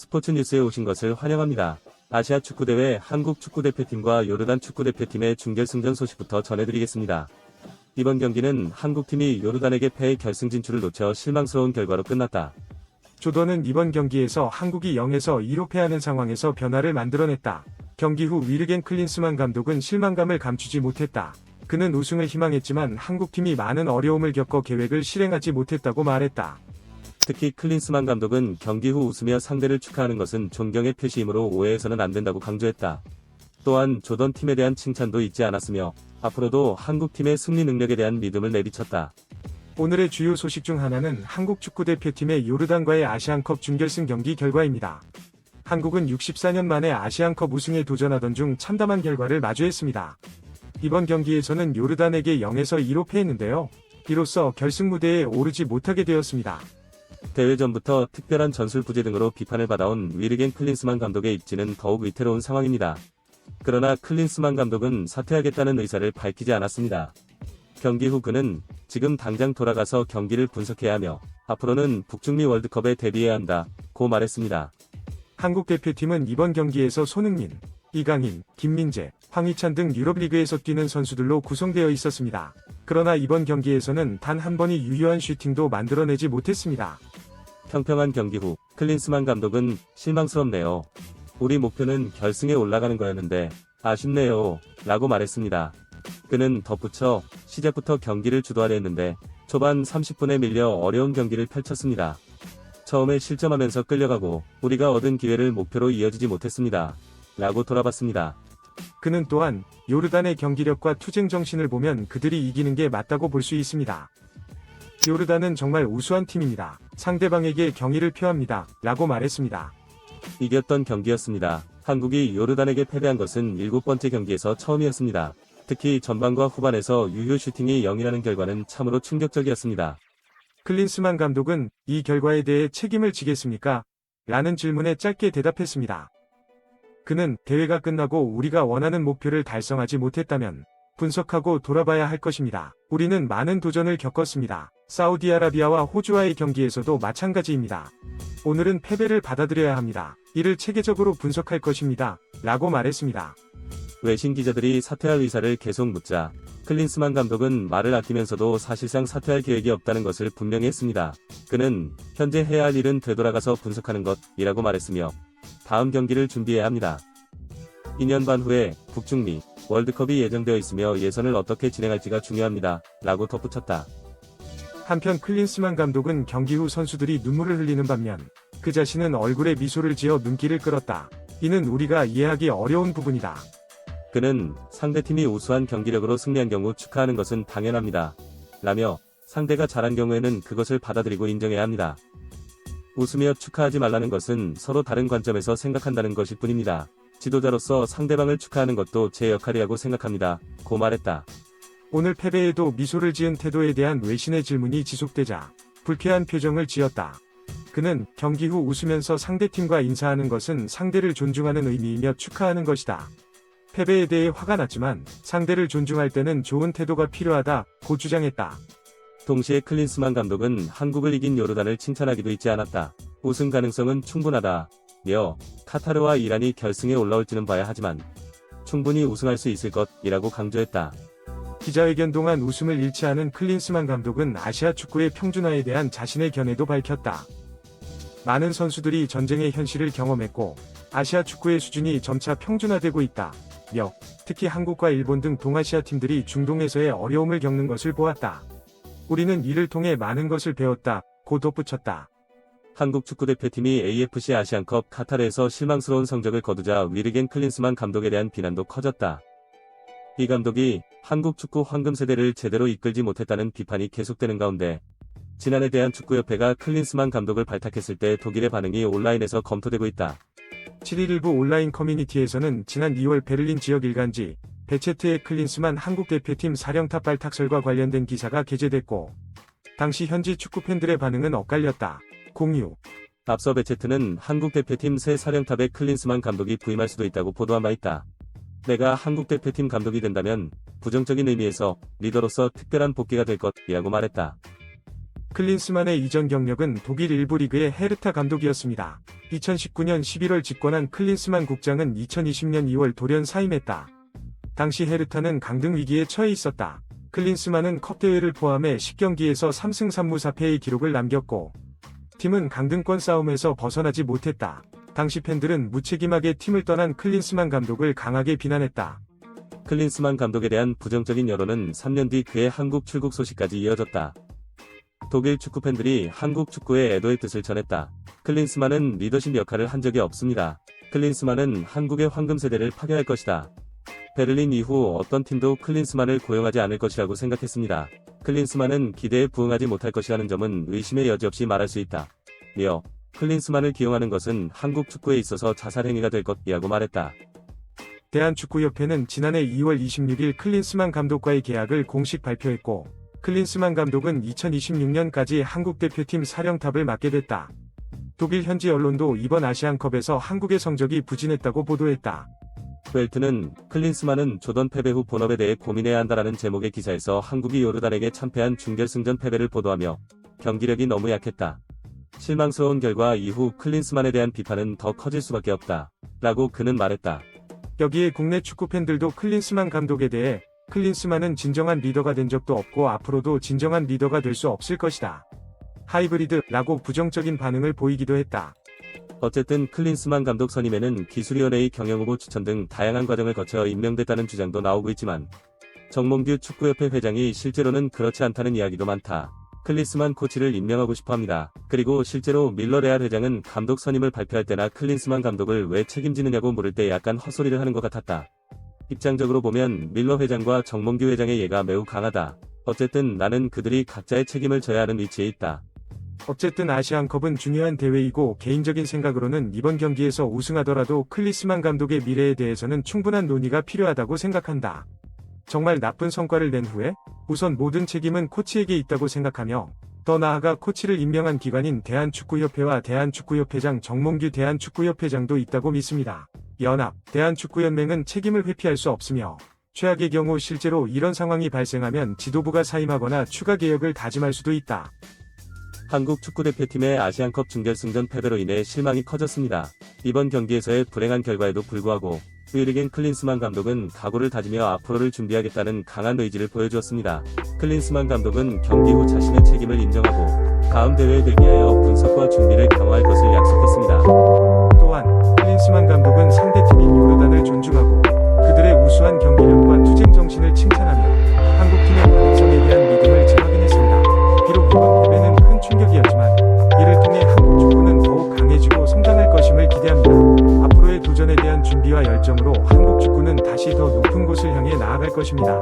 스포츠뉴스에 오신 것을 환영합니다. 아시아 축구대회 한국 축구대표팀과 요르단 축구대표팀의 준결승전 소식부터 전해드리겠습니다. 이번 경기는 한국팀이 요르단에게 패해 결승 진출을 놓쳐 실망스러운 결과로 끝났다. 조던은 이번 경기에서 한국이 0에서 2로 패하는 상황에서 변화를 만들어냈다. 경기 후 위르겐 클린스만 감독은 실망감을 감추지 못했다. 그는 우승을 희망했지만 한국팀이 많은 어려움을 겪어 계획을 실행하지 못했다고 말했다. 특히 클린스만 감독은 경기 후 웃으며 상대를 축하하는 것은 존경의 표시이므로 오해해서는 안 된다고 강조했다. 또한 조던 팀에 대한 칭찬도 잊지 않았으며 앞으로도 한국팀의 승리 능력에 대한 믿음을 내비쳤다. 오늘의 주요 소식 중 하나는 한국 축구대표팀의 요르단과의 아시안컵 준결승 경기 결과입니다. 한국은 64년 만에 아시안컵 우승에 도전하던 중 참담한 결과를 마주했습니다. 이번 경기에서는 요르단에게 0에서 2로 패했는데요. 이로써 결승 무대에 오르지 못하게 되었습니다. 대회 전부터 특별한 전술 부재 등으로 비판을 받아온 위르겐 클린스만 감독의 입지는 더욱 위태로운 상황입니다. 그러나 클린스만 감독은 사퇴하겠다는 의사를 밝히지 않았습니다. 경기 후 그는 지금 당장 돌아가서 경기를 분석해야 하며 앞으로는 북중미 월드컵에 대비해야 한다고 말했습니다. 한국 대표팀은 이번 경기에서 손흥민, 이강인, 김민재, 황희찬 등 유럽리그에서 뛰는 선수들로 구성되어 있었습니다. 그러나 이번 경기에서는 단 한 번의 유효한 슈팅도 만들어내지 못했습니다. 평평한 경기 후 클린스만 감독은 실망스럽네요. 우리 목표는 결승에 올라가는 거였는데 아쉽네요 라고 말했습니다. 그는 덧붙여 시작부터 경기를 주도하려 했는데 초반 30분에 밀려 어려운 경기를 펼쳤습니다. 처음에 실점하면서 끌려가고 우리가 얻은 기회를 목표로 이어지지 못했습니다. 라고 돌아봤습니다. 그는 또한 요르단의 경기력과 투쟁 정신을 보면 그들이 이기는 게 맞다고 볼 수 있습니다. 요르단은 정말 우수한 팀입니다. 상대방에게 경의를 표합니다. 라고 말했습니다. 이겼던 경기였습니다. 한국이 요르단에게 패배한 것은 7번째 경기에서 처음이었습니다. 특히 전반과 후반에서 유효 슈팅이 0이라는 결과는 참으로 충격적이었습니다. 클린스만 감독은 이 결과에 대해 책임을 지겠습니까? 라는 질문에 짧게 대답했습니다. 그는 대회가 끝나고 우리가 원하는 목표를 달성하지 못했다면 분석하고 돌아봐야 할 것입니다. 우리는 많은 도전을 겪었습니다. 사우디아라비아와 호주와의 경기에서도 마찬가지입니다. 오늘은 패배를 받아들여야 합니다. 이를 체계적으로 분석할 것입니다. 라고 말했습니다. 외신 기자들이 사퇴할 의사를 계속 묻자 클린스만 감독은 말을 아끼면서도 사실상 사퇴할 계획이 없다는 것을 분명히 했습니다. 그는 현재 해야 할 일은 되돌아가서 분석하는 것이라고 말했으며 다음 경기를 준비해야 합니다. 2년 반 후에 북중미 월드컵이 예정되어 있으며 예선을 어떻게 진행할지가 중요합니다. 라고 덧붙였다. 한편 클린스만 감독은 경기 후 선수들이 눈물을 흘리는 반면 그 자신은 얼굴에 미소를 지어 눈길을 끌었다. 이는 우리가 이해하기 어려운 부분이다. 그는 상대팀이 우수한 경기력으로 승리한 경우 축하하는 것은 당연합니다. 라며 상대가 잘한 경우에는 그것을 받아들이고 인정해야 합니다. 웃으며 축하하지 말라는 것은 서로 다른 관점에서 생각한다는 것일 뿐입니다. 지도자로서 상대방을 축하하는 것도 제 역할이라고 생각합니다. 고 말했다. 오늘 패배에도 미소를 지은 태도에 대한 외신의 질문이 지속되자 불쾌한 표정을 지었다. 그는 경기 후 웃으면서 상대팀과 인사하는 것은 상대를 존중하는 의미이며 축하하는 것이다. 패배에 대해 화가 났지만 상대를 존중할 때는 좋은 태도가 필요하다고 주장했다. 동시에 클린스만 감독은 한국을 이긴 요르단을 칭찬하기도 잊지 않았다. 우승 가능성은 충분하다며 카타르와 이란이 결승에 올라올지는 봐야 하지만 충분히 우승할 수 있을 것이라고 강조했다. 기자회견 동안 웃음을 잃지 않은 클린스만 감독은 아시아 축구의 평준화에 대한 자신의 견해도 밝혔다. 많은 선수들이 전쟁의 현실을 경험했고 아시아 축구의 수준이 점차 평준화되고 있다. 특히 한국과 일본 등 동아시아 팀들이 중동에서의 어려움을 겪는 것을 보았다. 우리는 이를 통해 많은 것을 배웠다고 덧붙였다. 한국 축구대표팀이 AFC 아시안컵 카타르에서 실망스러운 성적을 거두자 위르겐 클린스만 감독에 대한 비난도 커졌다. 이 감독이 한국 축구 황금세대를 제대로 이끌지 못했다는 비판이 계속되는 가운데 지난해 대한축구협회가 클린스만 감독을 발탁했을 때 독일의 반응이 온라인에서 검토되고 있다. 7일 일부 온라인 커뮤니티에서는 지난 2월 베를린 지역 일간지 베체트의 클린스만 한국 대표팀 사령탑 발탁설과 관련된 기사가 게재됐고 당시 현지 축구 팬들의 반응은 엇갈렸다. 공유. 앞서 베체트는 한국 대표팀 새 사령탑에 클린스만 감독이 부임할 수도 있다고 보도한 바 있다. 내가 한국 대표팀 감독이 된다면 부정적인 의미에서 리더로서 특별한 복귀가 될 것이라고 말했다. 클린스만의 이전 경력은 독일 일부 리그의 헤르타 감독이었습니다. 2019년 11월 집권한 클린스만 국장은 2020년 2월 돌연 사임했다. 당시 헤르타는 강등 위기에 처해 있었다. 클린스만은 컵대회를 포함해 10경기에서 3승 3무 4패의 기록을 남겼고 팀은 강등권 싸움에서 벗어나지 못했다. 당시 팬들은 무책임하게 팀을 떠난 클린스만 감독을 강하게 비난했다. 클린스만 감독에 대한 부정적인 여론은 3년 뒤 그의 한국 출국 소식까지 이어졌다. 독일 축구 팬들이 한국 축구에 애도의 뜻을 전했다. 클린스만은 리더십 역할을 한 적이 없습니다. 클린스만은 한국의 황금 세대를 파괴할 것이다. 베를린 이후 어떤 팀도 클린스만을 고용하지 않을 것이라고 생각했습니다. 클린스만은 기대에 부응하지 못할 것이라는 점은 의심의 여지 없이 말할 수 있다. 며 클린스만을 기용하는 것은 한국 축구에 있어서 자살행위가 될 것이라고 말했다. 대한축구협회는 지난해 2월 26일 클린스만 감독과의 계약을 공식 발표했고 클린스만 감독은 2026년까지 한국 대표팀 사령탑을 맡게 됐다. 독일 현지 언론도 이번 아시안컵에서 한국의 성적이 부진했다고 보도했다. 웰트는 클린스만은 조던 패배 후 본업에 대해 고민해야 한다라는 제목의 기사에서 한국이 요르단에게 참패한 준결승전 패배를 보도하며 경기력이 너무 약했다. 실망스러운 결과 이후 클린스만에 대한 비판은 더 커질 수밖에 없다. 라고 그는 말했다. 여기에 국내 축구 팬들도 클린스만 감독에 대해 클린스만은 진정한 리더가 된 적도 없고 앞으로도 진정한 리더가 될 수 없을 것이다. 하이브리드라고 부정적인 반응을 보이기도 했다. 어쨌든 클린스만 감독 선임에는 기술위원회의 경영후보 추천 등 다양한 과정을 거쳐 임명됐다는 주장도 나오고 있지만 정몽규 축구협회 회장이 실제로는 그렇지 않다는 이야기도 많다. 클린스만 코치를 임명하고 싶어합니다. 그리고 실제로 밀러 레알 회장은 감독 선임을 발표할 때나 클린스만 감독을 왜 책임지느냐고 물을 때 약간 헛소리를 하는 것 같았다. 입장적으로 보면 밀러 회장과 정몽규 회장의 예가 매우 강하다. 어쨌든 나는 그들이 각자의 책임을 져야 하는 위치에 있다. 어쨌든 아시안컵은 중요한 대회이고 개인적인 생각으로는 이번 경기에서 우승하더라도 클린스만 감독의 미래에 대해서는 충분한 논의가 필요하다고 생각한다. 정말 나쁜 성과를 낸 후에 우선 모든 책임은 코치에게 있다고 생각하며 더 나아가 코치를 임명한 기관인 대한축구협회와 대한축구협회장 정몽규 대한축구협회장도 있다고 믿습니다. 연합, 대한축구연맹은 책임을 회피할 수 없으며 최악의 경우 실제로 이런 상황이 발생하면 지도부가 사임하거나 추가 개혁을 다짐할 수도 있다. 한국 축구대표팀의 아시안컵 준결승전 패배로 인해 실망이 커졌습니다. 이번 경기에서의 불행한 결과에도 불구하고 윌리겐 클린스만 감독은 각오를 다지며 앞으로를 준비하겠다는 강한 의지를 보여주었습니다. 클린스만 감독은 경기 후 자신의 책임을 인정하고 다음 대회에 대비하여 분석과 준비를 강화할 것을 약속했습니다. 또한 클린스만 감독은 상대팀인 요르단을 존중하고 그들의 우수한 경기력과 투쟁 정신을 칭찬하며 한국팀의 가능성에 대한 믿음을 재확인했습니다. 비록 이번 패배는 큰 충격이었지만 이를 통해 한국 축구는 더욱 강해지고 성장할 것임을 기대합니다. 앞으로의 도전에 대한 준비와 열정으로 한국 축구는 다시 더 높은 곳을 향해 나아갈 것입니다.